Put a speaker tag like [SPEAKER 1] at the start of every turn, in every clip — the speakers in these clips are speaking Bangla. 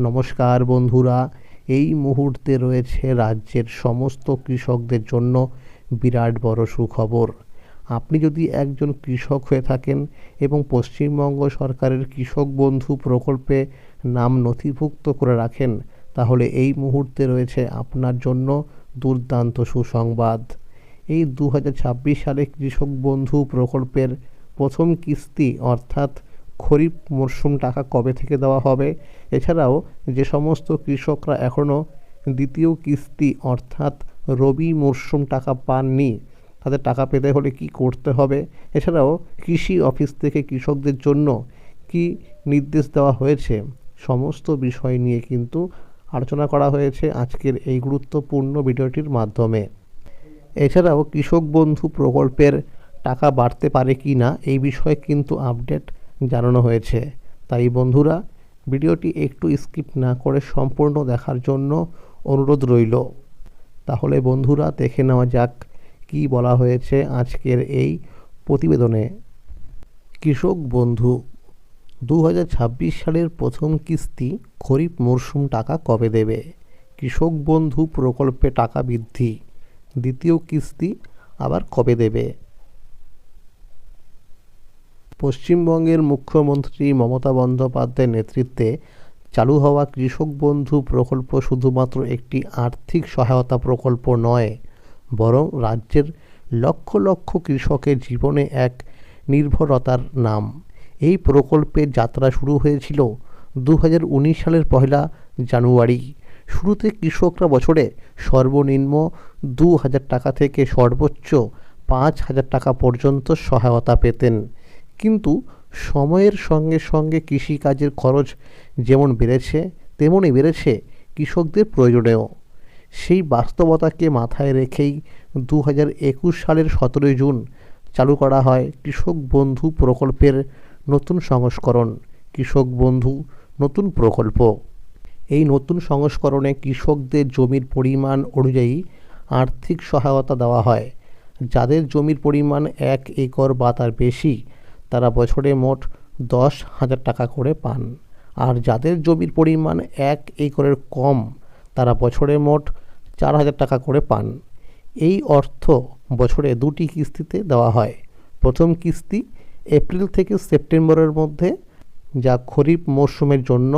[SPEAKER 1] নমস্কার বন্ধুরা, এই মুহূর্তে রয়েছে রাজ্যের সমস্ত কৃষকদের জন্য বিরাট বড় সুখবর। আপনি যদি একজন কৃষক হয়ে থাকেন এবং পশ্চিমবঙ্গ সরকারের কৃষক বন্ধু প্রকল্পে নাম নথিভুক্ত করে রাখেন, তাহলে এই মুহূর্তে রয়েছে আপনার জন্য দুর্দান্ত সুসংবাদ। এই 2026 সালে কৃষক বন্ধু প্রকল্পের প্রথম কিস্তি অর্থাৎ খরিফ মরশুম টাকা কবে থেকে দেওয়া হবে, এছাড়াও যে সমস্ত কৃষকরা এখনও দ্বিতীয় কিস্তি অর্থাৎ রবি মরশুম টাকা পাননি, তাদের টাকা পেতে হলে কি করতে হবে, এছাড়াও কৃষি অফিস থেকে কৃষকদের জন্য কি নির্দেশ দেওয়া হয়েছে, সমস্ত বিষয় নিয়ে কিন্তু আলোচনা করা হয়েছে আজকের এই গুরুত্বপূর্ণ ভিডিওটির মাধ্যমে। এছাড়াও কৃষক বন্ধু প্রকল্পের টাকা বাড়তে পারে কি না এই বিষয়ে কিন্তু আপডেট জানানো হয়েছে। তাই বন্ধুরা, ভিডিওটি একটু স্কিপ না করে সম্পূর্ণ দেখার জন্য অনুরোধ রইল। তাহলে বন্ধুরা, দেখে নেওয়া যাক কি বলা হয়েছে আজকের এই প্রতিবেদনে। কৃষক বন্ধু 2026 সালের প্রথম কিস্তি খরিফ মরশুম টাকা কবে দেবে? কৃষক বন্ধু প্রকল্পে টাকা বৃদ্ধি, দ্বিতীয় কিস্তি আবার কবে দেবে? পশ্চিমবঙ্গের মুখ্যমন্ত্রী মমতা বন্দ্যোপাধ্যায়ের নেতৃত্বে চালু হওয়া কৃষক বন্ধু প্রকল্প শুধুমাত্র একটি আর্থিক সহায়তা প্রকল্প নয়, বরং রাজ্যের লক্ষ লক্ষ কৃষকের জীবনে এক নির্ভরতার নাম। এই প্রকল্পের যাত্রা শুরু হয়েছিল 2019 সালের 1 জানুয়ারি। শুরুতে কৃষকরা বছরে সর্বনিম্ন 2,000 টাকা থেকে সর্বোচ্চ 5,000 টাকা পর্যন্ত সহায়তা পেতেন। কিন্তু সময়ের সঙ্গে সঙ্গে কৃষিকাজের খরচ যেমন বেড়েছে, তেমনই বেড়েছে কৃষকদের প্রয়োজনেও। সেই বাস্তবতাকে মাথায় রেখেই 2021 সালের 17 জুন চালু করা হয় কৃষক বন্ধু প্রকল্পের নতুন সংস্করণ, কৃষক বন্ধু নতুন প্রকল্প। এই নতুন সংস্করণে কৃষকদের জমির পরিমাণ অনুযায়ী আর্থিক সহায়তা দেওয়া হয়। যাদের জমির পরিমাণ 1 একর বা তার বেশি, তারা বছরে মোট 10,000 টাকা করে পান। আর যাদের জমির পরিমাণ 1 একরের কম, তারা বছরে মোট 4,000 টাকা করে পান। এই অর্থ বছরে 2টি কিস্তিতে দেওয়া হয়। প্রথম কিস্তি এপ্রিল থেকে সেপ্টেম্বরের মধ্যে, যা খরিফ মরশুমের জন্য,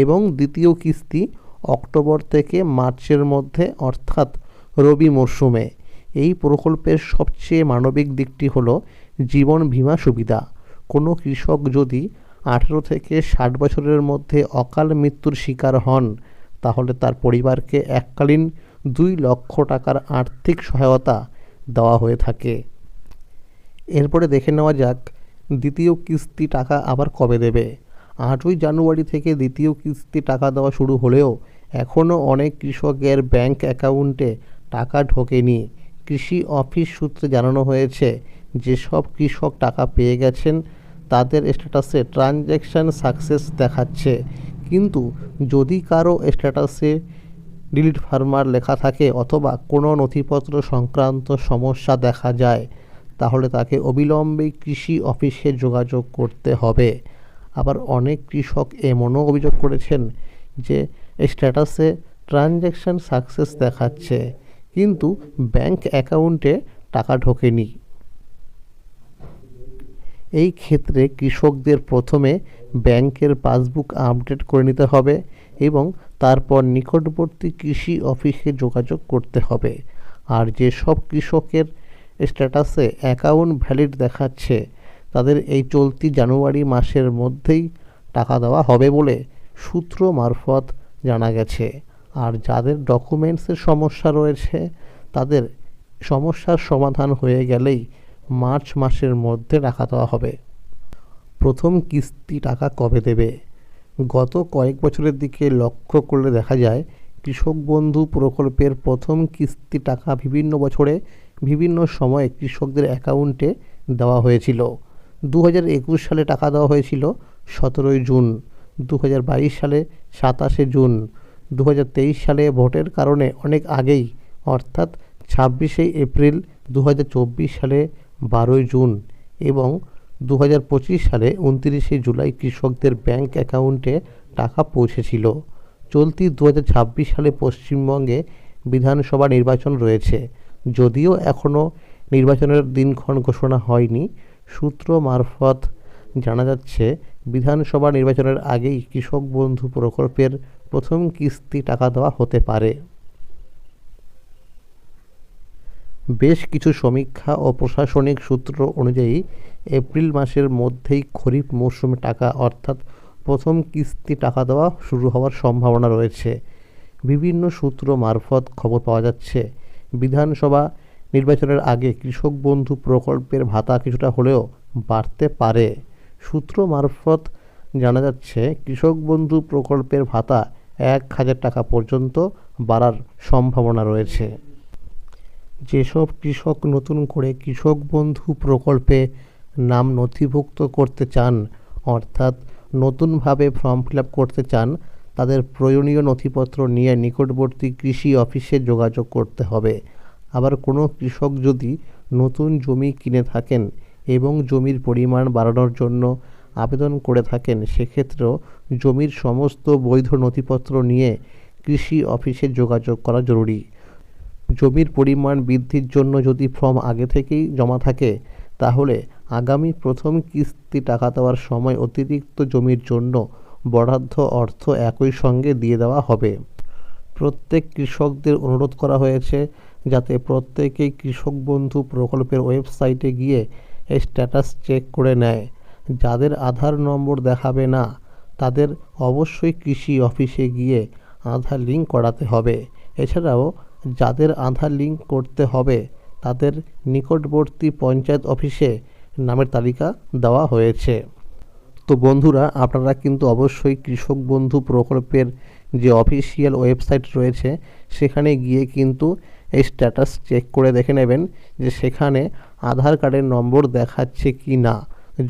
[SPEAKER 1] এবং দ্বিতীয় কিস্তি অক্টোবর থেকে মার্চের মধ্যে অর্থাৎ রবি মরশুমে। এই প্রকল্পের সবচেয়ে মানবিক দিকটি হলো জীবন বীমা সুবিধা। কোনো কৃষক যদি 18 থেকে 60 বছরের মধ্যে অকাল মৃত্যুর শিকার হন, তাহলে তার পরিবারকে এককালীন 2 লক্ষ টাকার আর্থিক সহায়তা দেওয়া হয়ে থাকে। এরপরে দেখে নেওয়া যাক দ্বিতীয় কিস্তি টাকা আবার কবে দেবে। 8 জানুয়ারি থেকে দ্বিতীয় কিস্তি টাকা দেওয়া শুরু হলেও এখনও অনেক কৃষকের ব্যাংক অ্যাকাউন্টে টাকা ঢোকেনি। কৃষি অফিস সূত্রে জানানো হয়েছে, যেসব কৃষক টাকা পেয়ে গেছেন তাদের স্ট্যাটাসে ট্রানজ্যাকশান সাকসেস দেখাচ্ছে, কিন্তু যদি কারো স্ট্যাটাসে ডিলিট ফার্মার লেখা থাকে অথবা কোনো নথিপত্র সংক্রান্ত সমস্যা দেখা যায়, তাহলে তাকে অবিলম্বে কৃষি অফিসে যোগাযোগ করতে হবে। আবার অনেক কৃষক এমনও অভিযোগ করেছেন যে স্ট্যাটাসে ট্রানজ্যাকশান সাকসেস দেখাচ্ছে, কিন্তু ব্যাংক অ্যাকাউন্টে টাকা ঢোকেনি। এই ক্ষেত্রে কৃষকদের প্রথমে ব্যাংকের পাসবুক আপডেট করে নিতে হবে এবং তারপর নিকটবর্তী কৃষি অফিসে যোগাযোগ করতে হবে। আর যেসব কৃষকের স্ট্যাটাসে অ্যাকাউন্ট ভ্যালিড দেখাচ্ছে, তাদের এই চলতি জানুয়ারি মাসের মধ্যেই টাকা দেওয়া হবে বলে সূত্র মারফত জানা গেছে। আর যাদের ডকুমেন্টসের সমস্যা রয়েছে, তাদের সমস্যার সমাধান হয়ে গেলেই মার্চ মাসের মধ্যে টাকা দেওয়া হবে। প্রথম কিস্তি টাকা কবে দেবে? গত কয়েক বছরের দিকে লক্ষ্য করলে দেখা যায় কৃষক বন্ধু প্রকল্পের প্রথম কিস্তি টাকা বিভিন্ন বছরে বিভিন্ন সময়ে কৃষকদের অ্যাকাউন্টে দেওয়া হয়েছিল। 2021 সালে টাকা দেওয়া হয়েছিল 17 জুন, 2022 সালে 27 জুন, 2023 সালে ভোটের কারণে অনেক আগেই অর্থাৎ 26 এপ্রিল, 2024 সালে 12 জুন এবং 2025 সালে 29 জুলাই কৃষকদের ব্যাংক অ্যাকাউন্টে টাকা পৌঁছেছিল। চলতি 2026 সালে পশ্চিমবঙ্গে বিধানসভা নির্বাচন রয়েছে। যদিও এখনও নির্বাচনের দিনক্ষণ ঘোষণা হয়নি, সূত্র মারফত জানা যাচ্ছে বিধানসভা নির্বাচনের আগেই কৃষক বন্ধু প্রকল্পের প্রথম কিস্তি টাকা দেওয়া হতে পারে। বেশ কিছু সমীক্ষা ও প্রশাসনিক সূত্র অনুযায়ী এপ্রিল মাসের মধ্যেই খরিফ মৌসুমে টাকা অর্থাৎ প্রথম কিস্তি টাকা দেওয়া শুরু হওয়ার সম্ভাবনা রয়েছে। বিভিন্ন সূত্র মারফত খবর পাওয়া যাচ্ছে বিধানসভা নির্বাচনের আগে কৃষক বন্ধু প্রকল্পের ভাতা কিছুটা হলেও বাড়তে পারে। সূত্র মারফত জানা যাচ্ছে কৃষক বন্ধু প্রকল্পের ভাতা 1,000 টাকা পর্যন্ত বাড়ার সম্ভাবনা রয়েছে। যেসব কৃষক নতুন করে কৃষক বন্ধু প্রকল্পে নাম নথিভুক্ত করতে চান, অর্থাৎ নতুনভাবে ফর্ম ফিল আপ করতে চান, তাদের প্রয়োজনীয় নথিপত্র নিয়ে নিকটবর্তী কৃষি অফিসে যোগাযোগ করতে হবে। আবার কোনো কৃষক যদি নতুন জমি কিনে থাকেন এবং জমির পরিমাণ বাড়ানোর জন্য আবেদন করে থাকেন, সেক্ষেত্রেও জমির সমস্ত বৈধ নথিপত্র নিয়ে কৃষি অফিসে যোগাযোগ করা জরুরি। জমির পরিমাণ বৃদ্ধির জন্য যদি ফর্ম আগে থেকেই জমা থাকে, তাহলে আগামী প্রথম কিস্তি টাকা দেওয়ার সময় অতিরিক্ত জমির জন্য বরাদ্দ অর্থ একই সঙ্গে দিয়ে দেওয়া হবে। প্রত্যেক কৃষকদের অনুরোধ করা হয়েছে যাতে প্রত্যেকেই কৃষক বন্ধু প্রকল্পের ওয়েবসাইটে গিয়ে স্ট্যাটাস চেক করে নেয়। যাদের আধার নম্বর দেখাবে না, তাদের অবশ্যই কৃষি অফিসে গিয়ে আধার লিঙ্ক করাতে হবে। এছাড়াও যাদের আধার লিঙ্ক করতে হবে, তাদের নিকটবর্তী পঞ্চায়েত অফিসে নামের তালিকা দেওয়া হয়েছে। তো বন্ধুরা, আপনারা কিন্তু অবশ্যই কৃষক বন্ধু প্রকল্পের যে অফিসিয়াল ওয়েবসাইট রয়েছে সেখানে গিয়ে কিন্তু এই স্ট্যাটাস চেক করে দেখে নেবেন যে সেখানে আধার কার্ডের নম্বর দেখাচ্ছে কি না।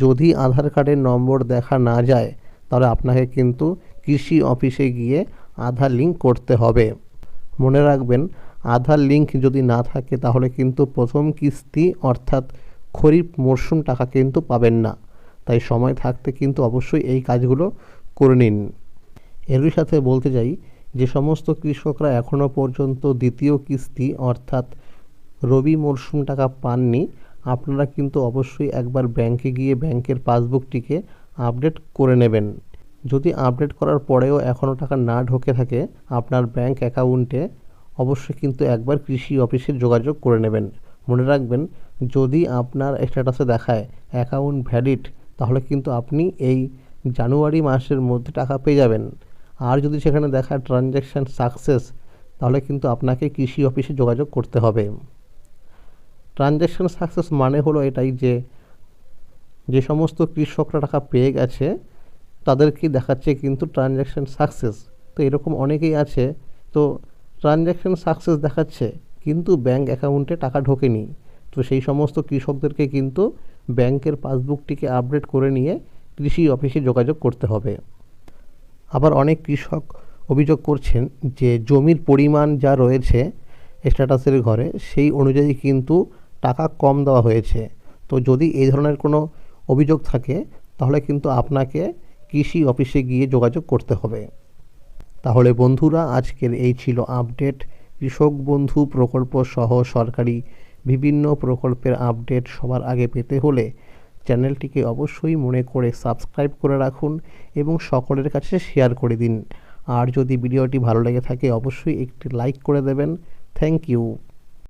[SPEAKER 1] যদি আধার কার্ডের নম্বর দেখা না যায়, তাহলে আপনাকে কিন্তু কৃষি অফিসে গিয়ে আধার লিঙ্ক করতে হবে। মনে রাখবেন, আধার লিঙ্ক যদি না থাকে তাহলে কিন্তু প্রথম কিস্তি অর্থাৎ খরিফ মরশুম টাকা কিন্তু পাবেন না। তাই সময় থাকতে কিন্তু অবশ্যই এই কাজগুলো করে নিন। এরই সাথে বলতে চাই, যে সমস্ত কৃষকরা এখনও পর্যন্ত দ্বিতীয় কিস্তি অর্থাৎ রবি মরশুম টাকা পাননি, আপনারা কিন্তু অবশ্যই একবার ব্যাংকে গিয়ে ব্যাংকের পাসবুকটিকে আপডেট করে নেবেন। যদি আপডেট করার পরেও এখনও টাকা না ঢোকে থাকে আপনার ব্যাংক অ্যাকাউন্টে, অবশ্যই কিন্তু একবার কৃষি অফিসে যোগাযোগ করে নেবেন। মনে রাখবেন, যদি আপনার স্ট্যাটাসে দেখায় অ্যাকাউন্ট ভ্যালিড, তাহলে কিন্তু আপনি এই জানুয়ারি মাসের মধ্যে টাকা পেয়ে যাবেন। আর যদি সেখানে দেখায় ট্রানজ্যাকশান সাকসেস, তাহলে কিন্তু আপনাকে কৃষি অফিসে যোগাযোগ করতে হবে। ট্রানজ্যাকশান সাকসেস মানে হলো এটাই যে সমস্ত কৃষকরা টাকা পেয়ে গেছে তাদেরকে দেখাচ্ছে কিন্তু ট্রানজ্যাকশান সাকসেস। তো এরকম অনেকেই আছে, তো ট্রানজ্যাকশান সাকসেস দেখাচ্ছে কিন্তু ব্যাংক অ্যাকাউন্টে টাকা ঢোকেনি। তো সেই সমস্ত কৃষকদেরকে কিন্তু ব্যাংকের পাসবুকটিকে আপডেট করে নিয়ে কৃষি অফিসে যোগাযোগ করতে হবে। আবার অনেক কৃষক অভিযোগ করছেন যে জমির পরিমাণ যা রয়েছে স্ট্যাটাসের ঘরে, সেই অনুযায়ী কিন্তু টাকা কম দেওয়া হয়েছে। তো যদি এই ধরনের কোনো অভিযোগ থাকে, তাহলে কিন্তু আপনাকে কৃষি অফিসে গিয়ে যোগাযোগ করতে হবে। তাহলে বন্ধুরা, আজকের এই ছিল আপডেট। কৃষক বন্ধু প্রকল্প সহ সরকারি বিভিন্ন প্রকল্পের আপডেট সবার আগে পেতে হলে চ্যানেলটিকে অবশ্যই মনে করে সাবস্ক্রাইব করে রাখুন এবং সকলের কাছে শেয়ার করে দিন। আর যদি ভিডিওটি ভালো লেগে থাকে অবশ্যই একটি লাইক করে দেবেন। Thank you.